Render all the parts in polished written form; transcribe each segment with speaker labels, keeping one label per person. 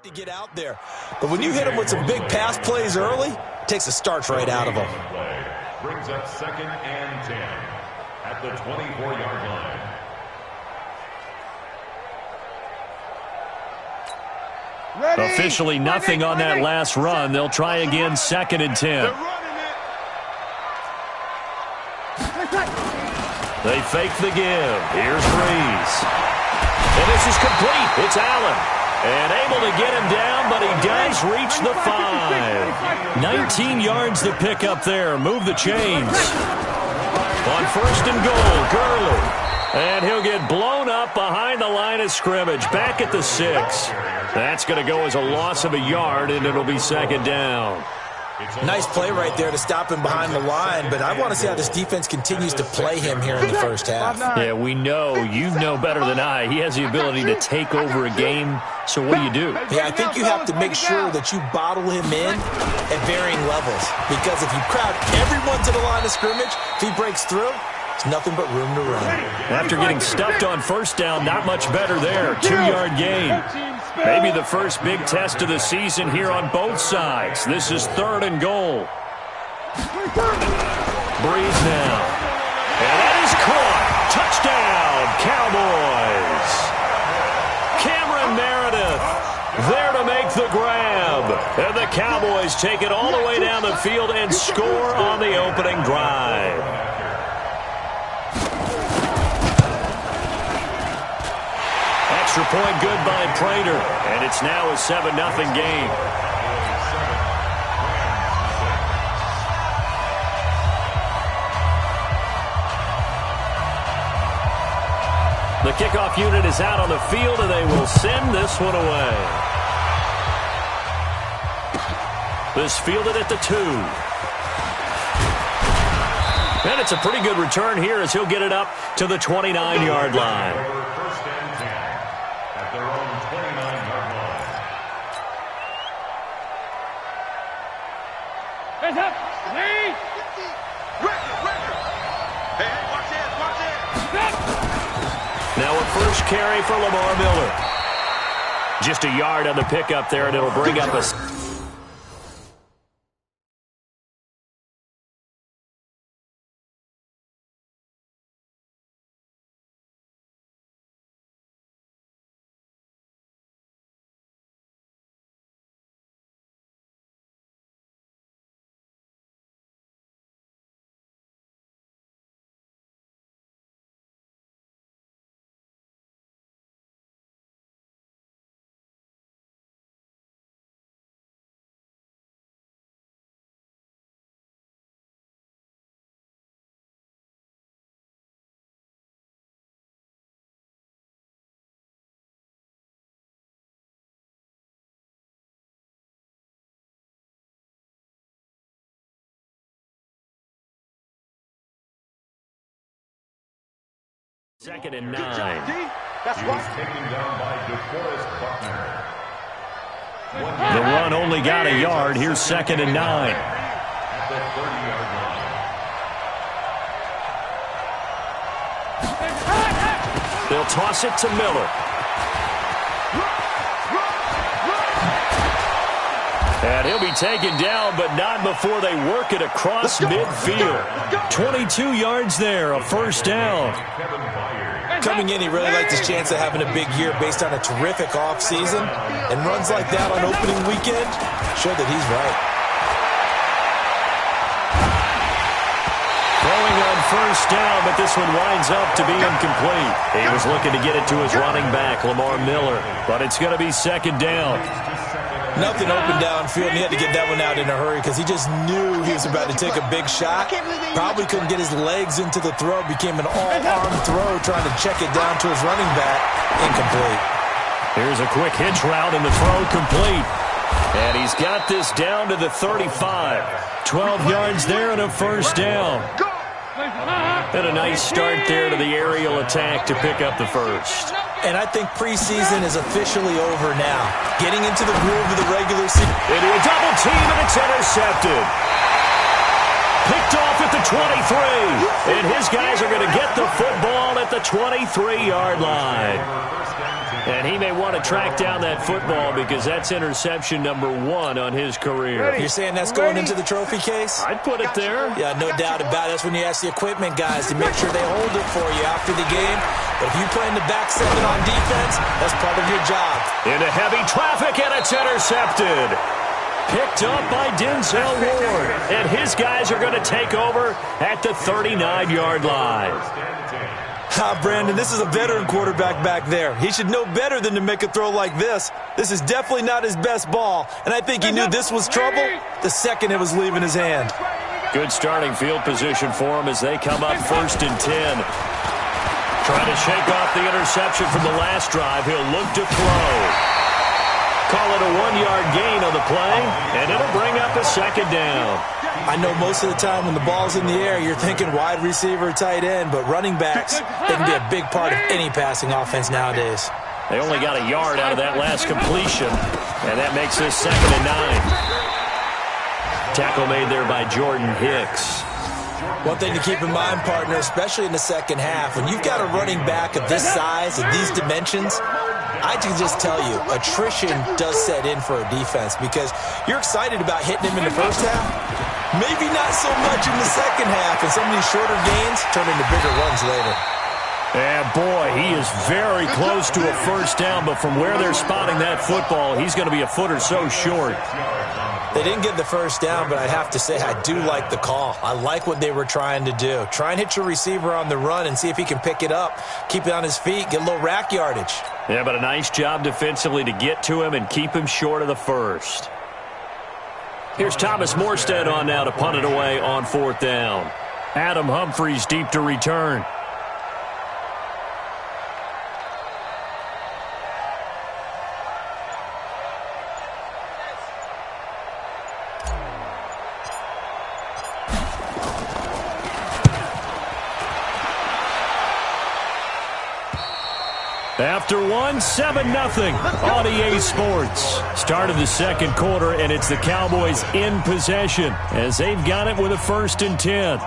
Speaker 1: to get out there. But when you hit him with some big pass plays early, it takes the starch right out of him.
Speaker 2: Brings up 2nd and 10 at the 24-yard line.
Speaker 3: Ready?
Speaker 4: Officially nothing on that last run. They'll try again 2nd and 10. They fake the give. Here's Breeze. And this is complete. It's Allen. And able to get him down, but he does reach the 5. 19 yards to pick up there. Move the chains. On 1st and goal, Gurley. And he'll get blown up behind the line of scrimmage. Back at the 6. That's going to go as a loss of a yard, and it'll be 2nd down.
Speaker 1: Nice play right there to stop him behind the line, but I want to see how this defense continues to play him here in the first half.
Speaker 4: Yeah, we know. You know better than I. He has the ability to take over a game, so what do?
Speaker 1: Yeah, I think you have to make sure that you bottle him in at varying levels, because if you crowd everyone to the line of scrimmage, if he breaks through, it's nothing but room to run.
Speaker 4: After getting stuffed on 1st down, not much better there. 2-yard gain. Maybe the first big test of the season here on both sides. This is 3rd and goal. Breeze now. And that is caught. Touchdown, Cowboys. Cameron Meredith there to make the grab. And the Cowboys take it all the way down the field and score on the opening drive. Extra point good by Prater, and it's now a 7-0 game. The kickoff unit is out on the field, and they will send this one away. This fielded at the 2. And it's a pretty good return here as he'll get it up to the 29-yard line. Now a first carry for Lamar Miller. Just a yard on the pickup there, and it'll bring up a... Second and 9.
Speaker 2: That's taken down by DeForest Buckner.
Speaker 4: The run only got a yard. Here's 2nd and 9.
Speaker 2: At the 30-yard line.
Speaker 4: They'll toss it to Miller. And he'll be taken down, but not before they work it across midfield. 22 yards there, a 1st down.
Speaker 1: Coming in, he really liked his chance of having a big year based on a terrific offseason. And runs like that on opening weekend show that he's right.
Speaker 4: Throwing on 1st down, but this one winds up to be incomplete. He was looking to get it to his running back, Lamar Miller, but it's going to be 2nd down.
Speaker 1: Nothing open downfield, and he had to get that one out in a hurry because he just knew he was about to take a big shot. Probably couldn't get his legs into the throw. Became an all-arm throw trying to check it down to his running back. Incomplete.
Speaker 4: Here's a quick hitch route, and the throw complete. And he's got this down to the 35. 12 yards there and a 1st down. And a nice start there to the aerial attack to pick up the 1st.
Speaker 1: And I think preseason is officially over now. Getting into the groove of the regular season.
Speaker 4: Into a double team, and it's intercepted. Picked off at the 23. And his guys are going to get the football at the 23-yard line. And he may want to track down that football because that's interception number 1 on his career.
Speaker 1: You're saying that's going into the trophy case?
Speaker 4: I'd put it there.
Speaker 1: Yeah, no doubt about it. That's when you ask the equipment guys to make sure they hold it for you after the game. But if you play in the back 7 on defense, that's part of your job.
Speaker 4: Into heavy traffic, and it's intercepted. Picked up by Denzel Ward. And his guys are going to take over at the 39-yard line.
Speaker 1: Brandon, this is a veteran quarterback back there. He should know better than to make a throw like this. This is definitely not his best ball, and I think he knew this was trouble the second it was leaving his hand.
Speaker 4: Good starting field position for him as they come up 1st and 10. Trying to shake off the interception from the last drive. He'll look to throw. Call it a 1-yard gain on the play, and it'll bring up a 2nd down.
Speaker 1: I know most of the time when the ball's in the air, you're thinking wide receiver, tight end, but running backs, they can be a big part of any passing offense nowadays.
Speaker 4: They only got a yard out of that last completion, and that makes this 2nd and 9. Tackle made there by Jordan Hicks.
Speaker 1: One thing to keep in mind, partner, especially in the second half, when you've got a running back of this size and these dimensions, I can just tell you, attrition does set in for a defense because you're excited about hitting him in the first half. Maybe not so much in the second half, and some of these shorter gains turn into bigger runs later.
Speaker 4: And boy, he is very close to a first down, but from where they're spotting that football, he's going to be a foot or so short.
Speaker 1: They didn't get the first down, but I have to say I do like the call. I like what they were trying to do. Try and hit your receiver on the run and see if he can pick it up, keep it on his feet, get a little rack yardage.
Speaker 4: Yeah, but a nice job defensively to get to him and keep him short of the first. Here's Thomas Morstead on now to punt it away on 4th down. Adam Humphries deep to return. After 7-0 on EA Sports. Start of the second quarter, and it's the Cowboys in possession as they've got it with a 1st and 10.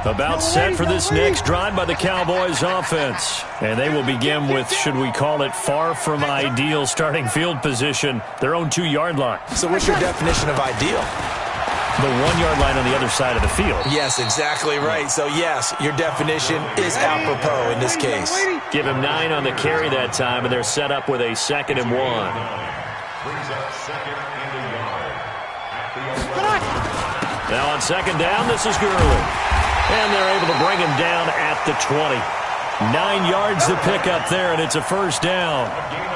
Speaker 4: About set for this next drive by the Cowboys offense. And they will begin with, should we call it, far from ideal starting field position, their own 2-yard line.
Speaker 1: So what's your definition of ideal?
Speaker 4: The 1-yard line on the other side of the field.
Speaker 1: Yes, exactly right. So, yes, your definition is apropos in this case.
Speaker 4: Give him 9 on the carry that time, and they're set up with a 2nd and 1. Now on 2nd down, this is Gurley. And they're able to bring him down at the 20. 9 yards to pick up there, and it's a 1st down.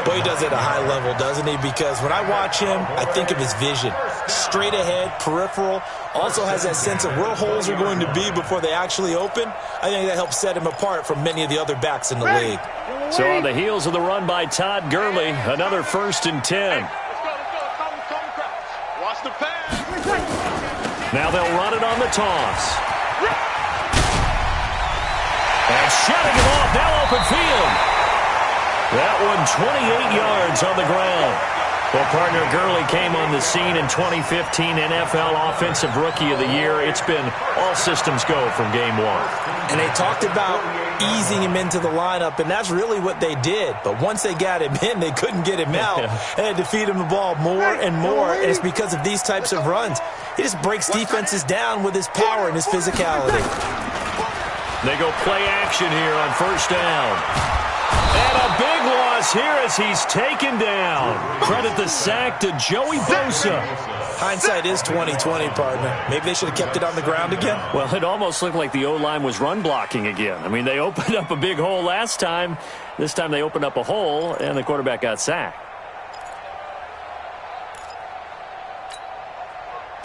Speaker 1: Boy, he does it at a high level, doesn't he? Because when I watch him, I think of his vision. Straight ahead, peripheral. Also has that sense of where holes are going to be before they actually open. I think that helps set him apart from many of the other backs in the league.
Speaker 4: So on the heels of the run by Todd Gurley, another 1st and 10.
Speaker 3: Watch the pass.
Speaker 4: Now they'll run it on the toss. And shutting him off, now open field. That one 28 yards on the ground. Well, partner, Gurley came on the scene in 2015 NFL Offensive Rookie of the Year. It's been all systems go from game 1.
Speaker 1: And they talked about easing him into the lineup, and that's really what they did. But once they got him in, they couldn't get him out. They had to feed him the ball more and more, and it's because of these types of runs. He just breaks defenses down with his power and his physicality.
Speaker 4: They go play action here on 1st down. And a big loss here as he's taken down. Credit the sack to Joey Bosa.
Speaker 1: Hindsight is 20/20, partner. Maybe they should have kept it on the ground again.
Speaker 4: Well, it almost looked like the O-line was run blocking again. I mean, they opened up a big hole last time. This time they opened up a hole, and the quarterback got sacked.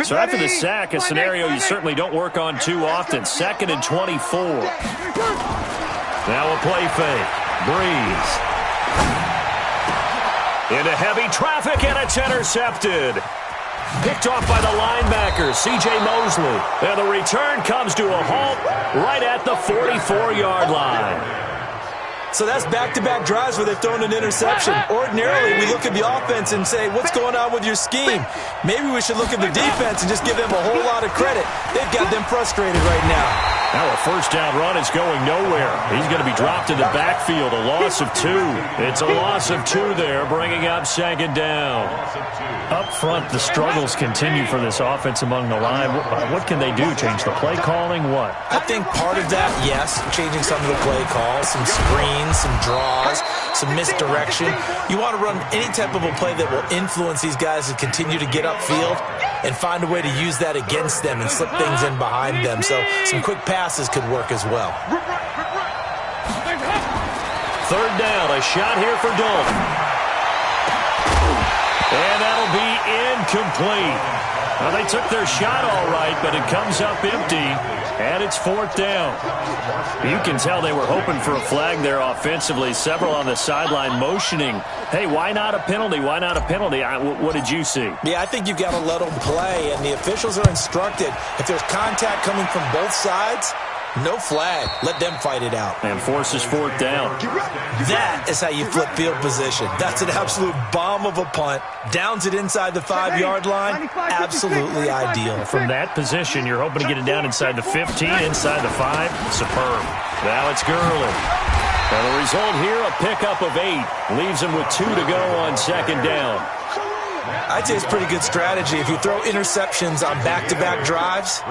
Speaker 4: So after the sack, a scenario you certainly don't work on too often. 2nd and 24. Now a play fake. Breeze. Into heavy traffic, and it's intercepted. Picked off by the linebacker, C.J. Mosley. And the return comes to a halt right at the 44-yard line.
Speaker 1: So that's back-to-back drives where they've thrown an interception. Ordinarily, we look at the offense and say, what's going on with your scheme? Maybe we should look at the defense and just give them a whole lot of credit. They've got them frustrated right now.
Speaker 4: Now a first down run is going nowhere. He's going to be dropped in the backfield, a loss of 2. It's a loss of 2 there, bringing up second down. Up front, the struggles continue for this offense among the line. What can they do? Change the play calling? What?
Speaker 1: I think part of that, yes, changing some of the play calls, some screens, some draws, some misdirection. You want to run any type of a play that will influence these guys to continue to get upfield and find a way to use that against them and slip things in behind them. So some quick passes could work as well.
Speaker 4: Third down, a shot here for Dalton. And that'll be incomplete. Well, they took their shot all right, but it comes up empty, and it's fourth down. You can tell they were hoping for a flag there offensively. Several on the sideline motioning, hey, why not a penalty? Why not a penalty? What did you see?
Speaker 1: Yeah, I think you've got to let them play, and the officials are instructed. If there's contact coming from both sides, no flag. Let them fight it out.
Speaker 4: And forces fourth down.
Speaker 1: That is how you flip field position. That's an absolute bomb of a punt. Downs it inside the 5-yard line. Absolutely ideal.
Speaker 4: From that position, you're hoping to get it down inside the 15, inside the 5. Superb. Now it's Gurley. And the result here, a pickup of 8. Leaves him with 2 to go on second down.
Speaker 1: I'd say it's pretty good strategy. If you throw interceptions on back-to-back drives,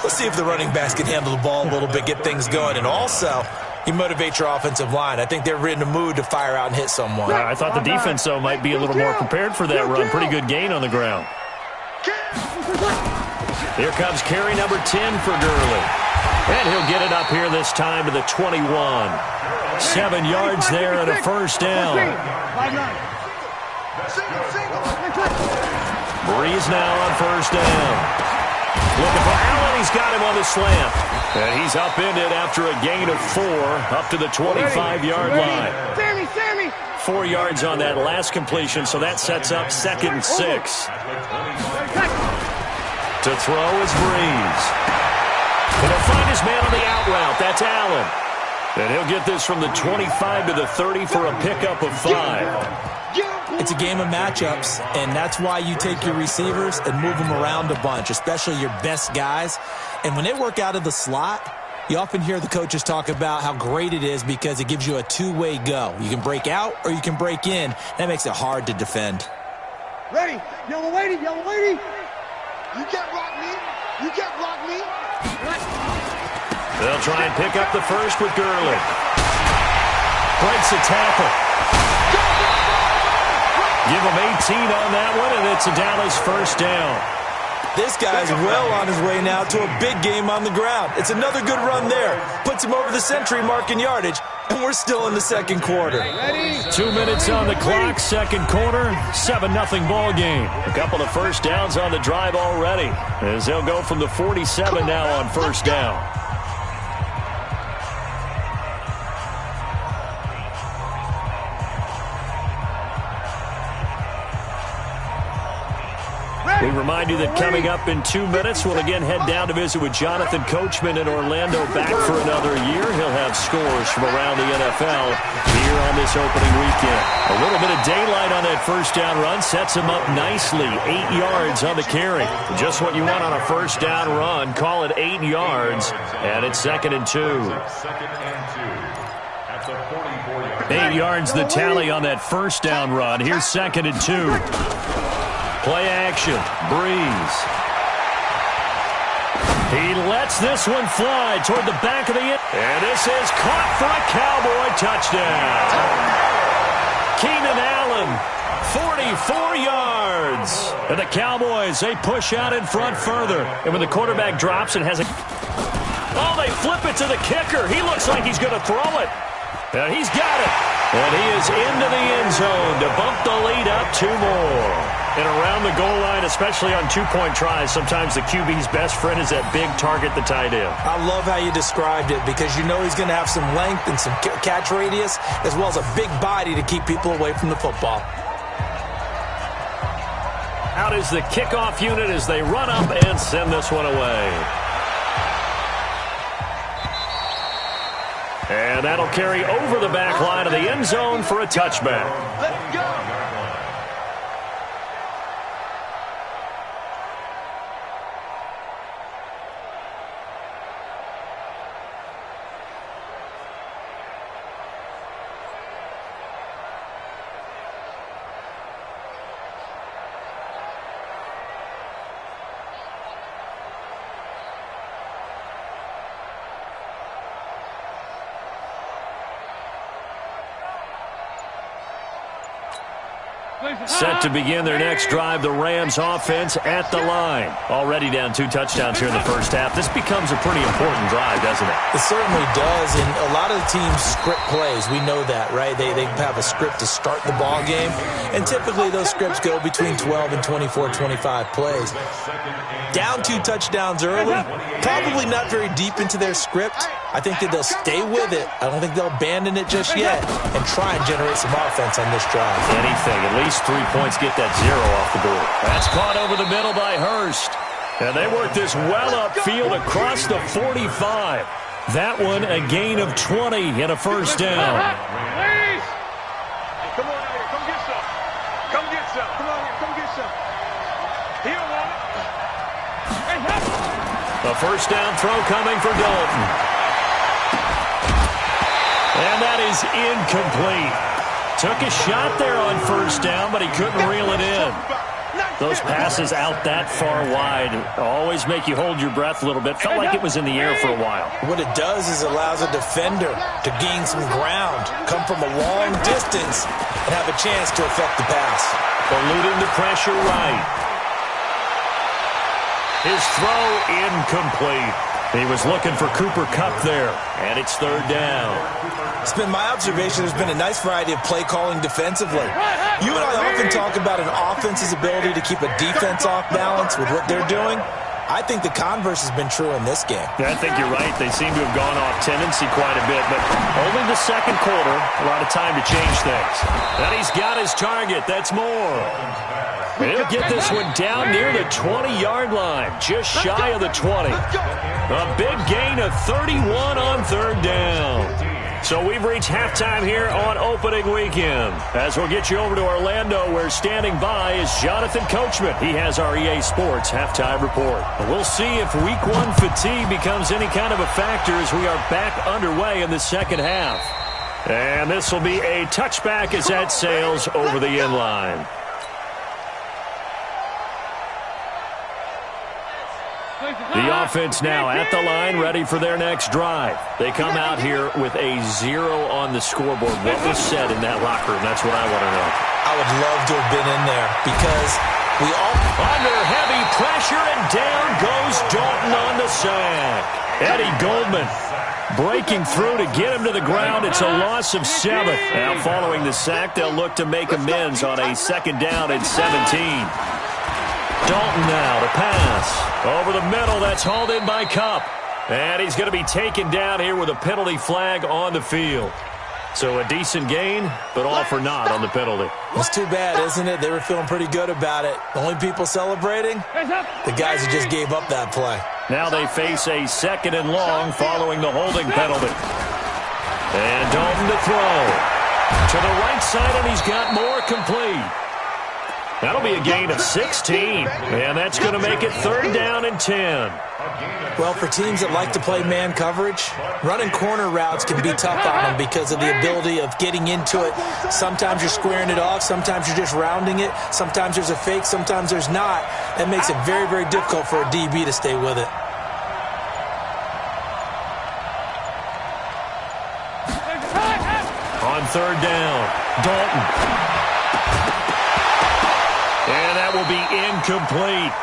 Speaker 1: let's see if the running backs can handle the ball a little bit, get things going. And also, you motivate your offensive line. I think they're in the mood to fire out and hit someone.
Speaker 4: I thought the defense, though, might be a little more prepared for that run. Pretty good gain on the ground. Here comes carry number 10 for Gurley. And he'll get it up here this time to the 21. 7 yards there and a first down. Breeze now on first down. Looking for Allen. He's got him on the slant. And he's upended after a gain of 4 up to the 25-yard line. 4 yards on that last completion, so that sets up 2nd and 6. To throw is Breeze. And he'll find his man on the out route. That's Allen. And he'll get this from the 25 to the 30 for a pickup of 5.
Speaker 1: It's a game of matchups, and that's why you take your receivers and move them around a bunch, especially your best guys. And when they work out of the slot, you often hear the coaches talk about how great it is because it gives you a two-way go. You can break out or you can break in. That makes it hard to defend.
Speaker 3: Ready, yellow lady, yellow lady. You can't block me. You can't block me.
Speaker 4: They'll try and pick up the first with Gurley. Breaks a tackle. Give him 18 on that one, and it's a Dallas first down.
Speaker 1: This guy's well on his way now to a big game on the ground. It's another good run there. Puts him over the century mark in yardage, and we're still in the second quarter.
Speaker 4: 2 minutes on the clock, second quarter, 7-0 ball game. A couple of first downs on the drive already, as they'll go from the 47 now on first down. We remind you that coming up in 2 minutes, we'll again head down to visit with Jonathan Coachman in Orlando, back for another year. He'll have scores from around the NFL here on this opening weekend. A little bit of daylight on that first down run sets him up nicely. 8 yards on the carry. Just what you want on a first down run. Call it 8 yards, and it's 2nd and 2. 8 yards the tally on that first down run. Here's 2nd and 2. Play action. Breeze. He lets this one fly toward the back of the end. And this is caught for a Cowboy touchdown. Keenan Allen, 44 yards. And the Cowboys, they push out in front further. And when the quarterback drops and has a... Oh, they flip it to the kicker. He looks like he's going to throw it. And he's got it. And he is into the end zone to bump the lead up 2 more. And around the goal line, especially on two-point tries, sometimes the QB's best friend is that big target, the tight end.
Speaker 1: I love how you described it because you know he's going to have some length and some catch radius as well as a big body to keep people away from the football.
Speaker 4: Out is the kickoff unit as they run up and send this one away. And that'll carry over the back line of the end zone for a touchback.
Speaker 3: Let's go.
Speaker 4: Set to begin their next drive, the Rams offense at the line. Already down 2 touchdowns here in the first half. This becomes a pretty important drive, doesn't it?
Speaker 1: It certainly does, and a lot of the teams script plays. We know that, right? They have a script to start the ball game, and typically those scripts go between 12 and 24, 25 plays. Down 2 touchdowns early, probably not very deep into their script. I think that they'll stay with it. I don't think they'll abandon it just yet and try and generate some offense on this drive.
Speaker 4: Anything, at least 3 points, get that 0 off the board. That's caught over the middle by Hurst. And they work this well upfield across the 45. That one a gain of 20 and a first down.
Speaker 3: Please. Come on out here. Come get some. Come get some. Come on here. Come get some. He don't want it.
Speaker 4: A first down throw coming for Dalton. And that is incomplete. Took a shot there on first down, but he couldn't reel it in. Those passes out that far wide always make you hold your breath a little bit. Felt like it was in the air for a while.
Speaker 1: What it does is allows a defender to gain some ground, come from a long distance, and have a chance to affect the pass.
Speaker 4: Eluding the pressure right. His throw incomplete. He was looking for Cooper Kupp there, and it's third down.
Speaker 1: It's been my observation there's been a nice variety of play calling defensively. You and I often talk about an offense's ability to keep a defense off balance with what they're doing. I think the converse has been true in this game.
Speaker 4: Yeah, I think you're right. They seem to have gone off tendency quite a bit, but only the second quarter, a lot of time to change things. And he's got his target. That's more. He'll get this one down near the 20-yard line, just shy of the 20. A big gain of 31 on third down. So we've reached halftime here on opening weekend. As we'll get you over to Orlando, where standing by is Jonathan Coachman. He has our EA Sports halftime report. We'll see if Week 1 fatigue becomes any kind of a factor as we are back underway in the second half. And this will be a touchback as that sails over the end line. The offense now at the line, ready for their next drive. They come out here with a 0 on the scoreboard. What was said in that locker room? That's what I want to know.
Speaker 1: I would love to have been in there because we all...
Speaker 4: Under heavy pressure, and down goes Dalton on the sack. Eddie Goldman breaking through to get him to the ground. It's a loss of 7. Now following the sack, they'll look to make amends on a second down and 17. Dalton now to pass. Over the middle, that's hauled in by Kupp. And he's going to be taken down here with a penalty flag on the field. So a decent gain, but all for naught on the penalty.
Speaker 1: It's too bad, isn't it? They were feeling pretty good about it. The only people celebrating? The guys who just gave up that play.
Speaker 4: Now they face a second and long following the holding penalty. And Dalton to throw. To the right side, and he's got more complete. That'll be a gain of 16, and that's going to make it third down and 10.
Speaker 1: Well, for teams that like to play man coverage, running corner routes can be tough on them because of the ability of getting into it. Sometimes you're squaring it off. Sometimes you're just rounding it. Sometimes there's a fake. Sometimes there's not. That makes it very, very difficult for a DB to stay with it.
Speaker 4: On third down, Dalton. And that will be incomplete.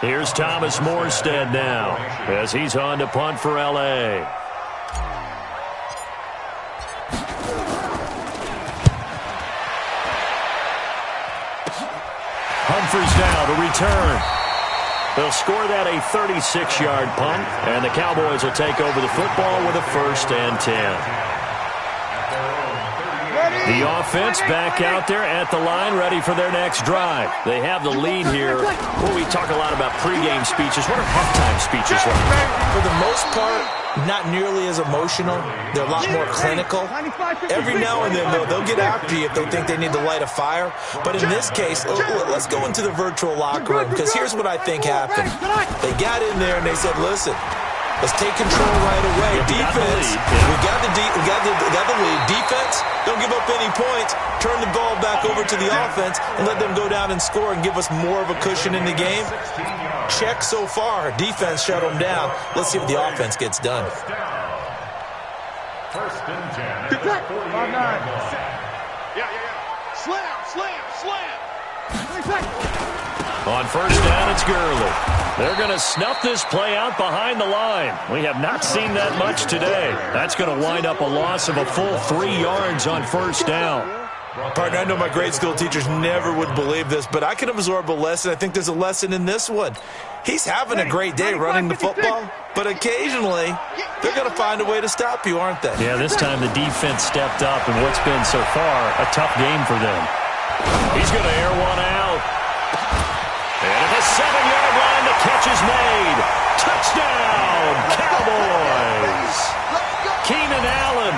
Speaker 4: Here's Thomas Morstead now as he's on to punt for L.A. Humphries now to return. They'll score that a 36-yard punt, and the Cowboys will take over the football with a 1st and 10.
Speaker 3: Ready?
Speaker 4: The offense back out there at the line, ready for their next drive. They have the lead here. Well, we talk a lot about pregame speeches. What are halftime speeches like?
Speaker 1: For the most part, not nearly as emotional. They're a lot more clinical. Every now and then, though, they'll get after you if they think they need to light a fire. But in this case, let's go into the virtual locker room, because here's what I think happened. They got in there and they said, listen, let's take control right away. Defense, we got the lead. Defense, don't give up any points. Turn the ball back over to the offense and let them go down and score and give us more of a cushion in the game. Check so far. Defense shut them down. Let's see what the offense gets done.
Speaker 2: First and 10.
Speaker 3: Good play. 5-9. Yeah. Slam.
Speaker 4: On first down, it's Gurley. They're going to snuff this play out behind the line. We have not seen that much today. That's going to wind up a loss of a full 3 yards on first down.
Speaker 1: Partner, I know my grade school teachers never would believe this, but I can absorb a lesson. I think there's a lesson in this one. He's having a great day running the football, but occasionally they're going to find a way to stop you, aren't they?
Speaker 4: Yeah, this time the defense stepped up in what's been so far a tough game for them. He's going to air one out. And at the 7-yard line, the catch is made. Touchdown, Cowboys! Keenan Allen,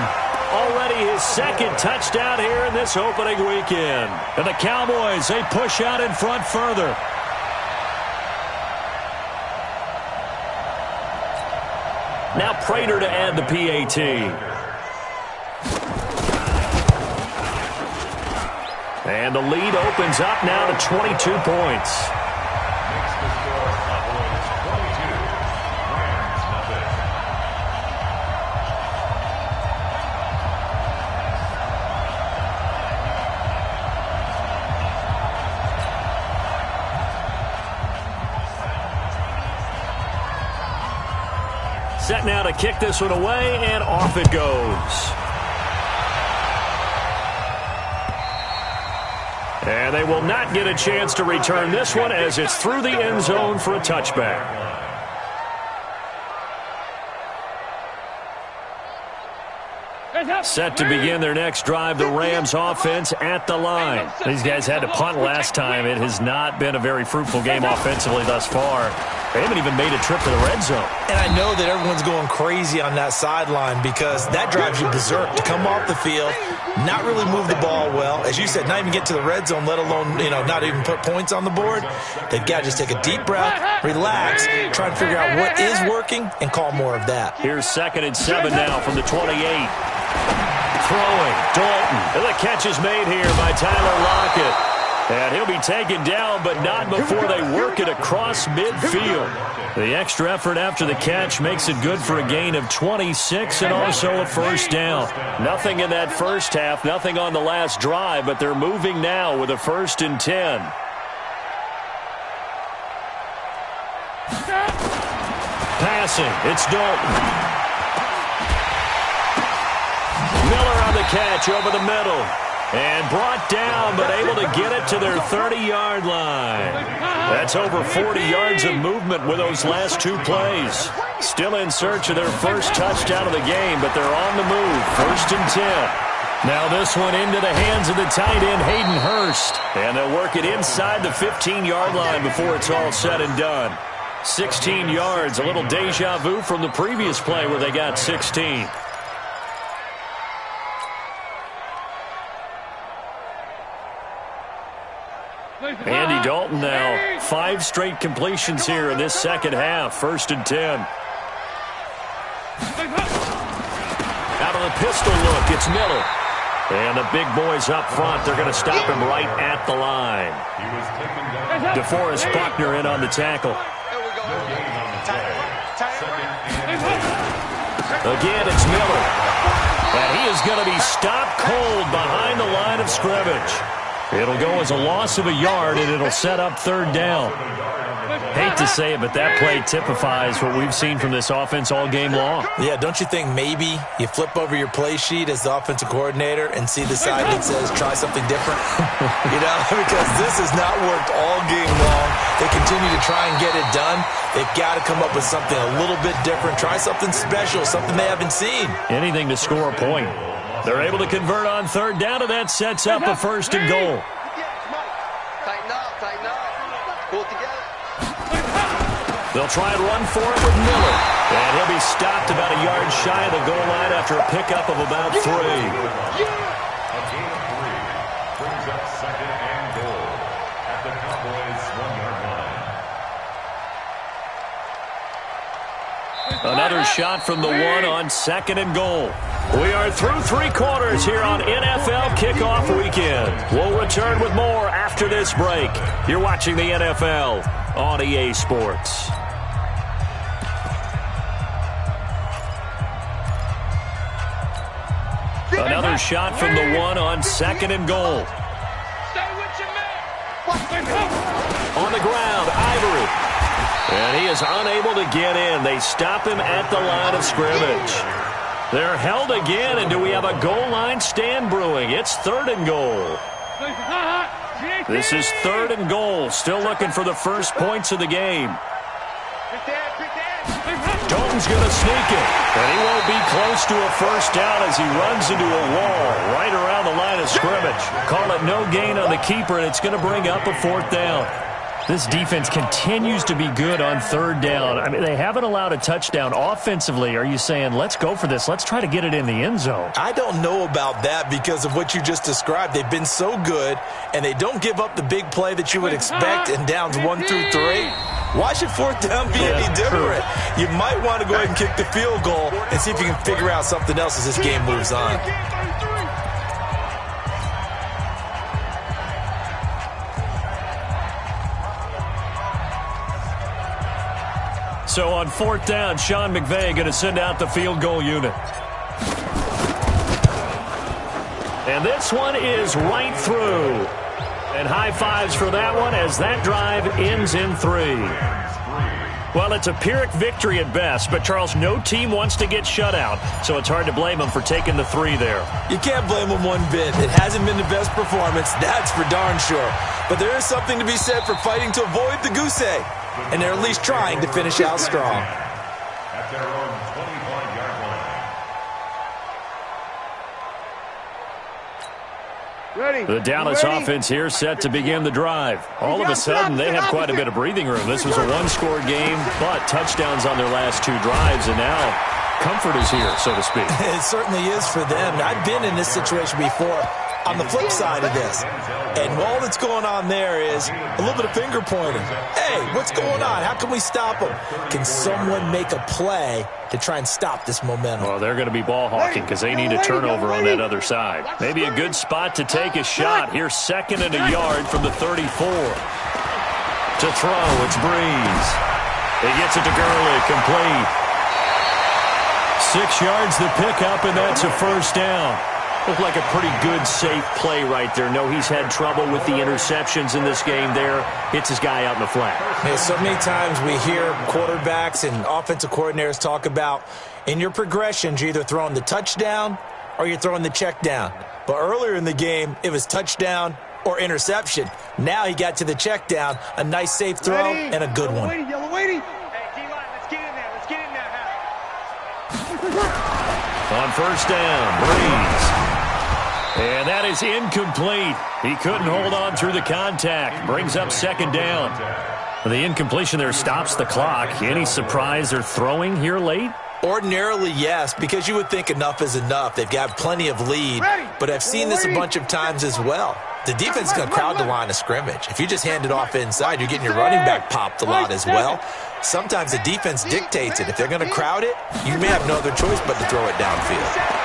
Speaker 4: already his second touchdown here in this opening weekend. And the Cowboys, they push out in front further. Now Prater to add the PAT. And the lead opens up now to 22 points.
Speaker 2: Makes the score Cowboys 22. Rams nothing.
Speaker 4: Set now to kick this one away, and off it goes. And they will not get a chance to return this one as it's through the end zone for a touchback. Set to begin their next drive, the Rams offense at the line. These guys had to punt last time. It has not been a very fruitful game offensively thus far. They haven't even made a trip to the red zone.
Speaker 1: And I know that everyone's going crazy on that sideline because that drives you berserk to come off the field, not really move the ball well. As you said, not even get to the red zone, let alone, not even put points on the board. They've got to just take a deep breath, relax, try and figure out what is working, and call more of that.
Speaker 4: Here's 2nd and 7 now from the 28. Throwing, Dalton. And the catch is made here by Tyler Lockett. And he'll be taken down, but not before they work it across midfield. The extra effort after the catch makes it good for a gain of 26 and also a first down. Nothing in that first half, nothing on the last drive, but they're moving now with a 1st and 10. Passing, it's Dalton. Miller on the catch over the middle. And brought down, but able to get it to their 30-yard line. That's over 40 yards of movement with those last 2 plays. Still in search of their first touchdown of the game, but they're on the move. 1st and 10. Now this one into the hands of the tight end, Hayden Hurst. And they'll work it inside the 15-yard line before it's all said and done. 16 yards, a little deja vu from the previous play where they got 16. Andy Dalton now, 5 straight completions here in this second half. 1st and 10. Out of the pistol look, it's Miller. And the big boys up front, they're going to stop him right at the line. DeForest Buckner in on the tackle. Again, it's Miller. And he is going to be stopped cold behind the line of scrimmage. It'll go as a loss of a yard, and it'll set up 3rd down. Hate to say it, but that play typifies what we've seen from this offense all game long.
Speaker 1: Yeah, don't you think maybe you flip over your play sheet as the offensive coordinator and see the side that says try something different? Because this has not worked all game long. they continue to try and get it done. They've got to come up with something a little bit different. Try something special, something they haven't seen.
Speaker 4: Anything to score a point. They're able to convert on third down, and that sets up a first and goal.
Speaker 3: Tighten up. Pull it together.
Speaker 4: They'll try and run for it with Miller. And he'll be stopped about a yard shy of the goal line after a pickup of about 3.
Speaker 2: A gain of 3 brings up second and goal at the Cowboys' 1-yard line.
Speaker 4: Another shot from the 1 on second and goal. We are through 3 quarters here on NFL Kickoff Weekend. We'll return with more after this break. You're watching the NFL on EA Sports. Another shot from the 1 on second and goal.
Speaker 3: Stay with your man.
Speaker 4: On the ground, Ivory. And he is unable to get in. They stop him at the line of scrimmage. They're held again, and do we have a goal line stand brewing? It's third and goal. This is third and goal. Still looking for the first points of the game. Dalton's going to sneak it, and he won't be close to a first down as he runs into a wall right around the line of scrimmage. Call it no gain on the keeper, and it's going to bring up a fourth down. This defense continues to be good on third down. I mean, they haven't allowed a touchdown. Offensively, are you saying, let's go for this, let's try to get it in the end zone?
Speaker 1: I don't know about that because of what you just described. They've been so good, and they don't give up the big play that you would expect in downs 1 through 3. Why should fourth down be any different? You might want to go ahead and kick the field goal and see if you can figure out something else as this game moves on.
Speaker 4: So on fourth down, Sean McVay going to send out the field goal unit. And this one is right through. And high fives for that one as that drive ends in 3. Well, it's a Pyrrhic victory at best, but Charles, no team wants to get shut out, so it's hard to blame them for taking the 3 there.
Speaker 1: You can't blame them one bit. It hasn't been the best performance, that's for darn sure. But there is something to be said for fighting to avoid the goose egg. And they're at least trying to finish out strong.
Speaker 2: At their own 25-yard line.
Speaker 3: Ready.
Speaker 4: The Dallas offense here set to begin the drive. All of a sudden, they have quite a bit of breathing room. This was a one-score game, but touchdowns on their last 2 drives, and now comfort is here, so to speak.
Speaker 1: It certainly is for them. I've been in this situation before on the flip side of this. And all that's going on there is a little bit of finger pointing. Hey, what's going on? How can we stop them? Can someone make a play to try and stop this momentum?
Speaker 4: Well, they're going to be ball hawking because they need a turnover on that other side. Maybe a good spot to take a shot. Here's second and a yard from the 34. To throw, it's Breeze. He gets it to Gurley, complete. 6 yards the pickup, and that's a first down. Looked like a pretty good, safe play right there. No, he's had trouble with the interceptions in this game there. Hits his guy out in the flat.
Speaker 1: Hey, so many times we hear quarterbacks and offensive coordinators talk about in your progressions, you're either throwing the touchdown or you're throwing the check down. But earlier in the game, it was touchdown or interception. Now he got to the check down, a nice safe throw, and a good one.
Speaker 3: Yellow waiting. Hey, D-line, let's get in there. Let's get in there.
Speaker 4: On first down, Breeze. And that is incomplete. He couldn't hold on through the contact. Brings up second down. The incompletion there stops the clock. Any surprise they're throwing here late?
Speaker 1: Ordinarily, yes, because you would think enough is enough. They've got plenty of lead, but I've seen this a bunch of times as well. The defense is going to crowd the line of scrimmage. If you just hand it off inside, you're getting your running back popped a lot as well. Sometimes the defense dictates it. If they're going to crowd it, you may have no other choice but to throw it downfield.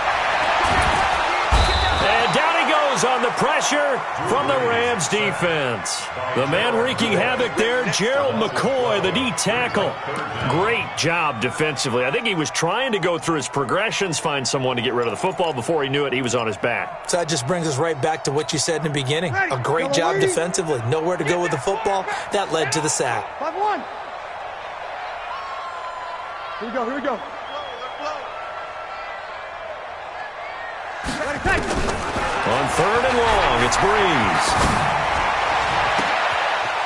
Speaker 4: And down he goes on the pressure from the Rams defense. The man wreaking havoc there, Gerald McCoy, the D tackle. Great job defensively. I think he was trying to go through his progressions, find someone to get rid of the football. Before he knew it, he was on his back.
Speaker 1: So that just brings us right back to what you said in the beginning. A great job defensively. Nowhere to go with the football. That led to the sack.
Speaker 3: 5-1. Here we go, here we go.
Speaker 4: On third and long, it's Breeze.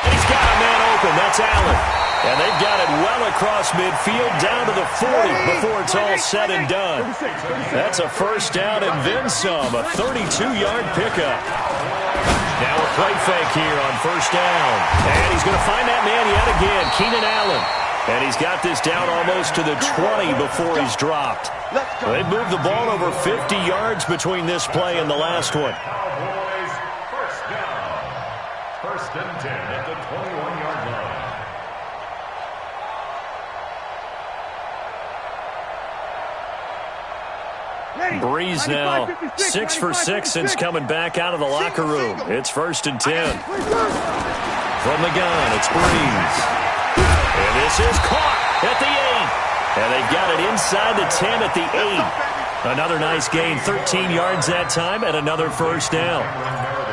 Speaker 4: And he's got a man open. That's Allen. And they've got it well across midfield down to the 40 before it's all said and done. That's a first down and then some, a 32-yard pickup. Now a play fake here on first down. And he's going to find that man yet again, Keenan Allen. And he's got this down almost to the 20 before he's dropped. They've moved the ball over 50 yards between this play and the last one.
Speaker 2: Cowboys, first down. First and 10 at the 21-yard line.
Speaker 4: Breeze now 6 for 6 since coming back out of the locker room. It's first and 10. From the gun, it's Breeze. And this is caught at the 8. And they've got it inside the 10 at the 8. Another nice gain, 13 yards that time, and another first down.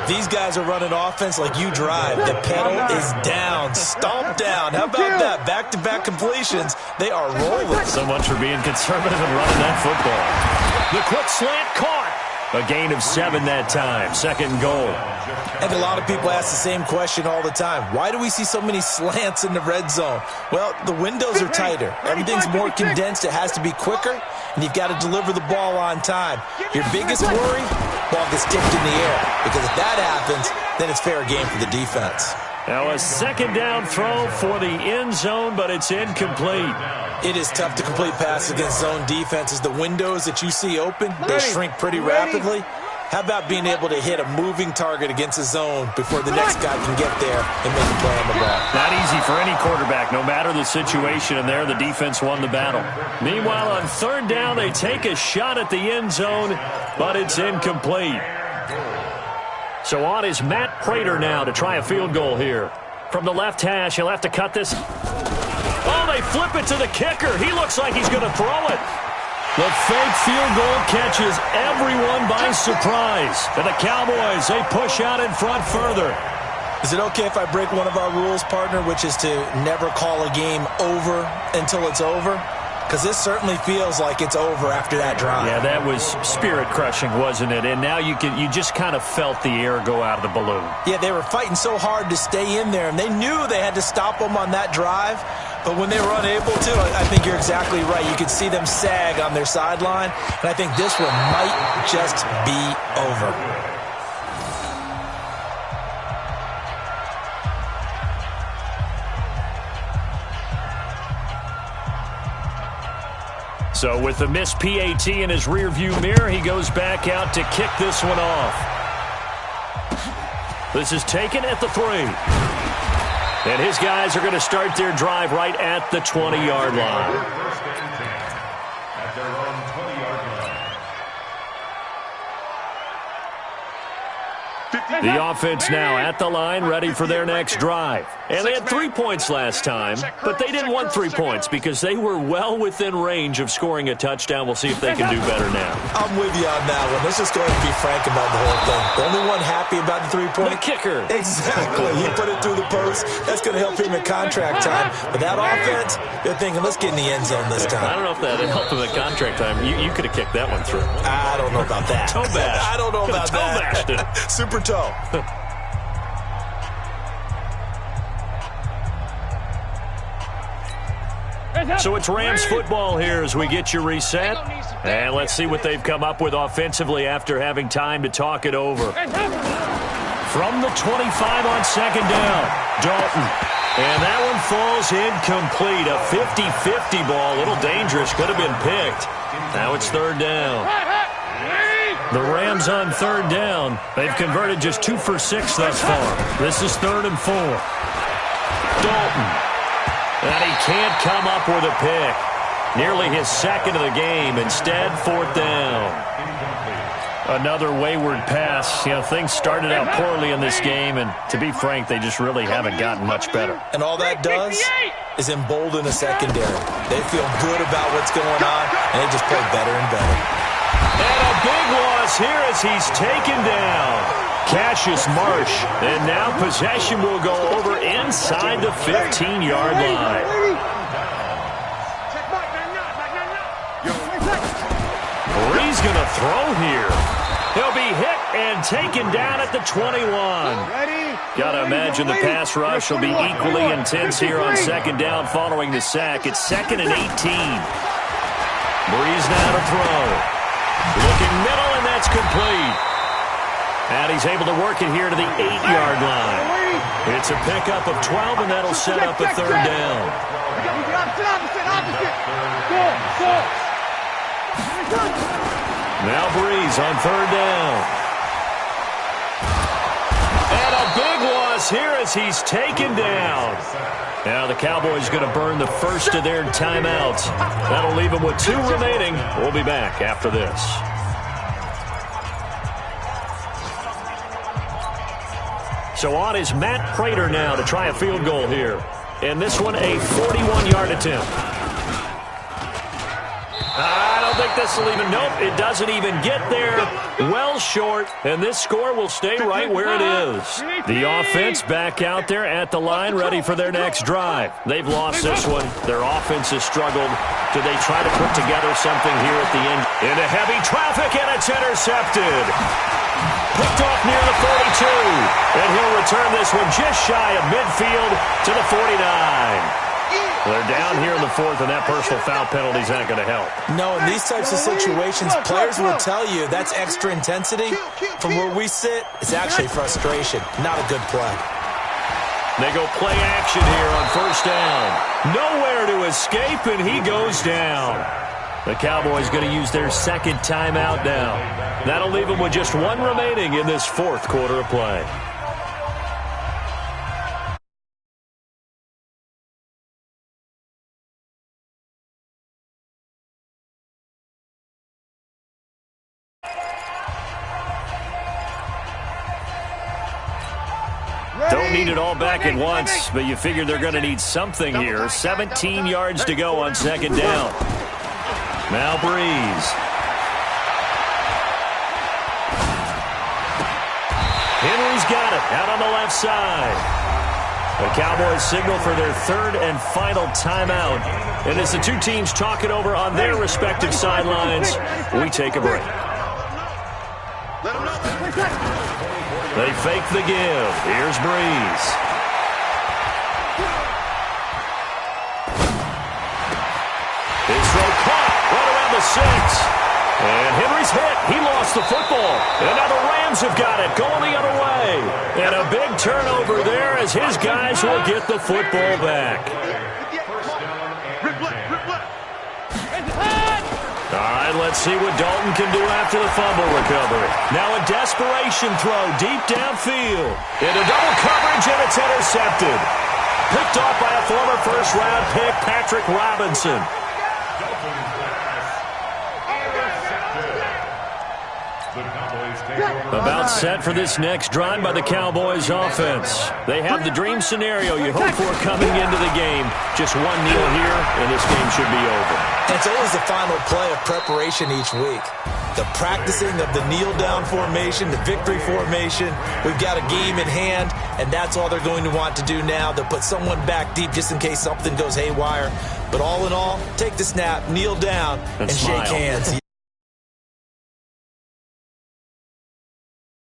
Speaker 1: These guys are running offense like you drive. The pedal is down, stomped down. How about that? Back-to-back completions. They are rolling.
Speaker 4: So much for being conservative and running that football. The quick slant caught. A gain of 7 that time. Second and goal.
Speaker 1: And a lot of people ask the same question all the time. Why do we see so many slants in the red zone? Well, the windows are tighter. Everything's more condensed. It has to be quicker, and you've got to deliver the ball on time. Your biggest worry, ball gets tipped in the air. Because if that happens, then it's fair game for the defense.
Speaker 4: Now a second down throw for the end zone, but it's incomplete.
Speaker 1: It is tough to complete passes against zone defenses. The windows that you see open, they shrink pretty rapidly. How about being able to hit a moving target against a zone before the next guy can get there and make a play on the ball?
Speaker 4: Not easy for any quarterback, no matter the situation, and there the defense won the battle. Meanwhile, on third down, they take a shot at the end zone, but it's incomplete. So on is Matt Prater now to try a field goal here. From the left hash, he'll have to cut this. Oh, they flip it to the kicker. He looks like he's going to throw it. The fake field goal catches everyone by surprise. And the Cowboys, they push out in front further.
Speaker 1: Is it okay if I break one of our rules, partner, which is to never call a game over until it's over? Because this certainly feels like it's over after that drive.
Speaker 4: Yeah, that was spirit-crushing, wasn't it? And now you just kind of felt the air go out of the balloon.
Speaker 1: Yeah, they were fighting so hard to stay in there, and they knew they had to stop them on that drive. But when they were unable to, I think you're exactly right. You could see them sag on their sideline, and I think this one might just be over.
Speaker 4: So with the missed PAT in his rearview mirror, he goes back out to kick this one off. This is taken at the 3. And his guys are going to start their drive right at the 20-yard line.
Speaker 2: First and 10 at their own 20-yard line.
Speaker 4: The offense now at the line, ready for their next drive. And they had 3 points last time, but they didn't want 3 points because they were well within range of scoring a touchdown. We'll see if they can do better now.
Speaker 1: I'm with you on that one. Let's just go ahead and be frank about the whole thing. The only one happy about the 3-point?
Speaker 4: The kicker.
Speaker 1: Exactly. He put it through the post. That's going to help him at contract time. But that offense, they're thinking, let's get in the end zone this time.
Speaker 4: I don't know if that helped him at contract time. You could have kicked that one through.
Speaker 1: I don't know about that.
Speaker 4: Toe bash.
Speaker 1: I don't know about
Speaker 4: toe
Speaker 1: that.
Speaker 4: bashed it.
Speaker 1: Super toe.
Speaker 4: So it's Rams football here as we get you reset. And let's see what they've come up with offensively after having time to talk it over. From the 25 on second down, Dalton. And that one falls incomplete. A 50-50 ball, a little dangerous, could have been picked. Now it's third down. The Rams on third down. They've converted just 2 for 6 thus far. This is 3rd and 4. Dalton. And he can't come up with a pick. Nearly his second of the game. Instead, 4th down. Another wayward pass. You know, things started out poorly in this game, and to be frank, they just really haven't gotten much better.
Speaker 1: And all that does is embolden a secondary. They feel good about what's going on, and they just play better and better.
Speaker 4: And a big loss here as he's taken down. Cassius Marsh. And now possession will go over inside the 15-yard line. He's going to throw here. He'll be hit and taken down at the 21.
Speaker 3: Ready?
Speaker 4: Gotta imagine the pass rush will be equally intense here on second down following the sack. It's 2nd and 18. Breeze now to throw. Looking middle, and that's complete. And he's able to work it here to the 8-yard line. It's a pickup of 12, and that'll set up a third down. Now Breeze on third down. And a big loss here as he's taken down. Now the Cowboys going to burn the first of their timeouts. That'll leave them with 2 remaining. We'll be back after this. So on is Matt Prater now to try a field goal here. And this one a 41-yard attempt. I don't think this will even, nope, it doesn't even get there. Well short, and this score will stay right where it is. The offense back out there at the line, ready for their next drive. They've lost this one. Their offense has struggled. Do they try to put together something here at the end? Into heavy traffic, and it's intercepted. Picked off near the 42, and he'll return this one just shy of midfield to the 49. They're down here in the 4th, and that personal foul penalty is not going to help.
Speaker 1: No, in these types of situations, players will tell you that's extra intensity. From where we sit, it's actually frustration. Not a good play.
Speaker 4: They go play action here on first down. Nowhere to escape, and he goes down. The Cowboys going to use their second timeout now. That'll leave them with just 1 remaining in this 4th quarter of play. Don't need it all back at once, but you figure they're going to need something here. 17 yards to go on second down. Now Breeze. Henry's got it out on the left side. The Cowboys signal for their 3rd and final timeout. And as the 2 teams talk it over on their respective sidelines, we take a break. They fake the give. Here's Breeze. His throw caught right around the 6. And Henry's hit. He lost the football. And now the Rams have got it, going the other way. And a big turnover there as his guys will get the football back. All right, let's see what Dalton can do after the fumble recovery. Now a desperation throw deep downfield. Into double coverage, and it's intercepted. Picked off by a former first-round pick, Patrick Robinson. About set for this next drive by the Cowboys offense. They have the dream scenario you hope for coming into the game. Just 1 kneel here, and this game should be over.
Speaker 1: It's always the final play of preparation each week. The practicing of the kneel-down formation, the victory formation. We've got a game in hand, and that's all they're going to want to do now. They'll put someone back deep just in case something goes haywire. But all in all, take the snap, kneel down, and shake hands.